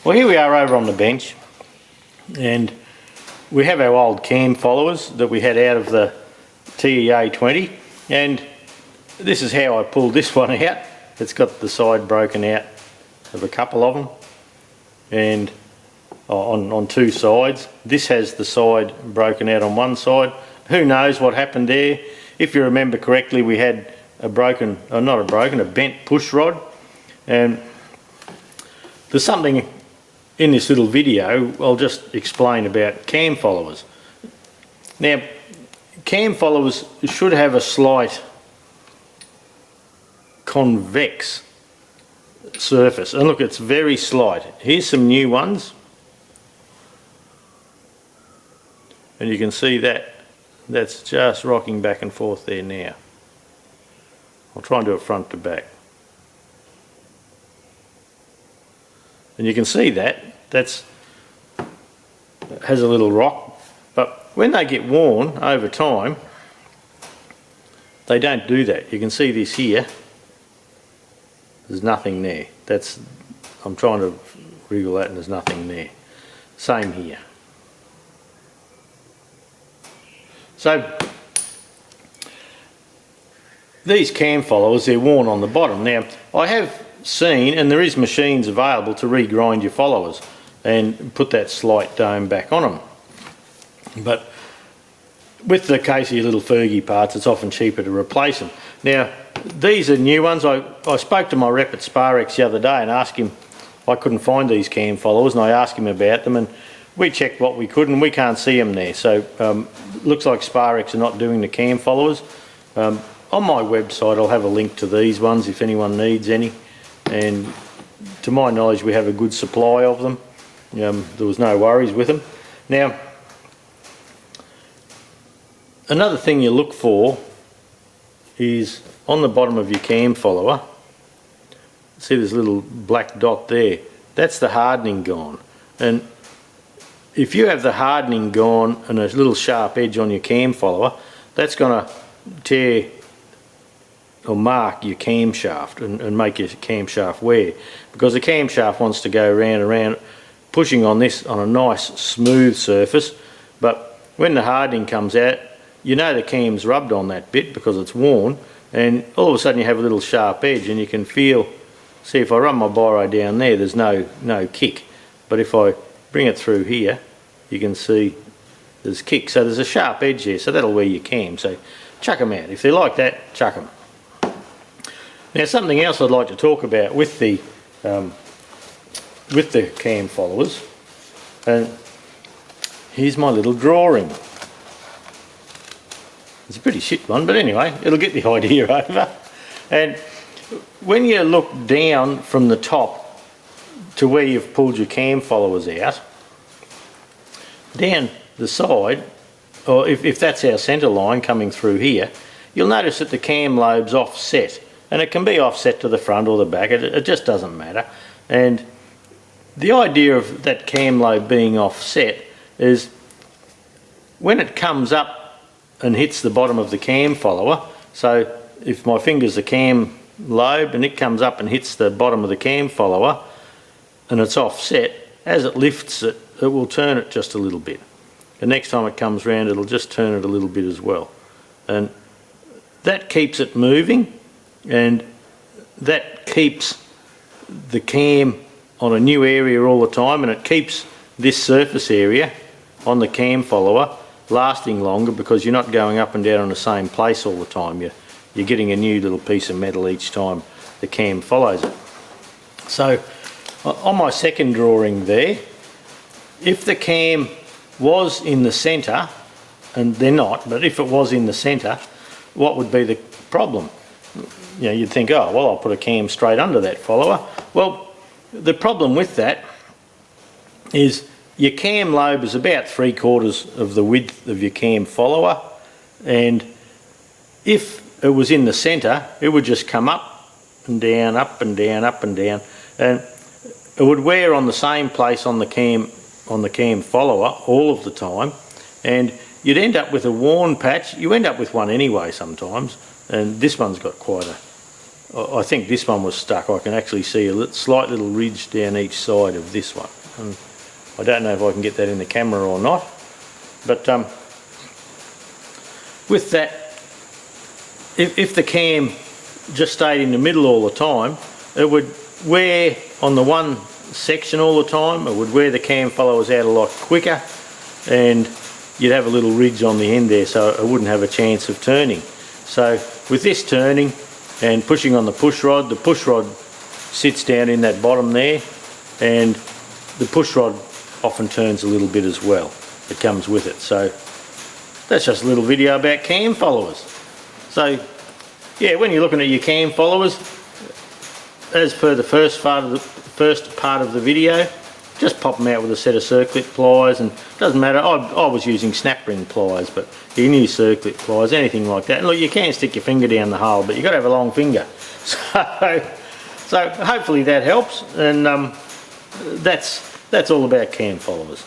Well, here we are over on the bench, and we have our old cam followers that we had out of the TEA20, and this is how I pulled this one out. It's got the side broken out of a couple of them, and on two sides. This has the side broken out on one side. Who knows what happened there? If you remember correctly, we had a bent pushrod, and there's something in this little video I'll just explain about cam followers. Now, cam followers should have a slight convex surface, and look, it's very slight. Here's some new ones, and you can see that that's just rocking back and forth there now. I'll try and do it front to back, and you can see that has a little rock, but when they get worn over time they don't do that. You can see this here, there's nothing there. I'm trying to wriggle that and there's nothing there. Same here. So these cam followers, they're worn on the bottom. Now, I have seen, and there is machines available to regrind your followers and put that slight dome back on them. But with the case of your little Fergie parts, it's often cheaper to replace them. Now, these are new ones. I spoke to my rep at Sparex the other day and asked him, I couldn't find these cam followers, and I asked him about them, and we checked what we could and we can't see them there. So looks like Sparex are not doing the cam followers. On my website I'll have a link to these ones if anyone needs any, and to my knowledge we have a good supply of them. There was no worries with them. Now, another thing you look for is on the bottom of your cam follower. See this little black dot there? That's the hardening gone. And if you have the hardening gone and a little sharp edge on your cam follower, that's going to tear or mark your camshaft and make your camshaft wear, because the camshaft wants to go round and round pushing on this on a nice smooth surface, but when the hardening comes out, you know the cam's rubbed on that bit because it's worn, and all of a sudden you have a little sharp edge, and you can feel, see if I run my biro down there, there's no kick, but if I bring it through here you can see there's kick, so there's a sharp edge there, so that'll wear your cam. So chuck them out. If they're like that, chuck them. Now, something else I'd like to talk about with the cam followers, and here's my little drawing. It's a pretty shit one, but anyway, it'll get the idea over. And when you look down from the top to where you've pulled your cam followers out, down the side, or if that's our centre line coming through here, you'll notice that the cam lobe's offset, and it can be offset to the front or the back, it just doesn't matter. And the idea of that cam lobe being offset is when it comes up and hits the bottom of the cam follower, so if my finger's the cam lobe and it comes up and hits the bottom of the cam follower and it's offset, as it lifts it, it will turn it just a little bit. The next time it comes round, it'll just turn it a little bit as well. And that keeps it moving, and that keeps the cam on a new area all the time, and it keeps this surface area on the cam follower lasting longer, because you're not going up and down on the same place all the time. You're getting a new little piece of metal each time the cam follows it. So on my second drawing there, if the cam was in the centre, and they're not, but if it was in the centre, what would be the problem? You know, you'd think, oh well, I'll put a cam straight under that follower. Well, the problem with that is your cam lobe is about 3/4 of the width of your cam follower, and if it was in the centre, it would just come up and down, up and down, up and down, and it would wear on the same place on the cam follower all of the time, and you'd end up with a worn patch. You end up with one anyway sometimes, and this one's got quite I think this one was stuck. I can actually see a slight little ridge down each side of this one. And I don't know if I can get that in the camera or not. But with that, if the cam just stayed in the middle all the time, it would wear on the one section all the time. It would wear the cam followers out a lot quicker, and you'd have a little ridge on the end there, so it wouldn't have a chance of turning. So with this turning and pushing on the push rod sits down in that bottom there, and the push rod often turns a little bit as well. It comes with it. So that's just a little video about cam followers. So yeah, when you're looking at your cam followers, as per the first part of the video, just pop them out with a set of circlip pliers, and it doesn't matter. I was using snap ring pliers, but you can use circlip pliers, anything like that. And look, you can stick your finger down the hole, but you've got to have a long finger. So hopefully that helps, and that's all about cam followers.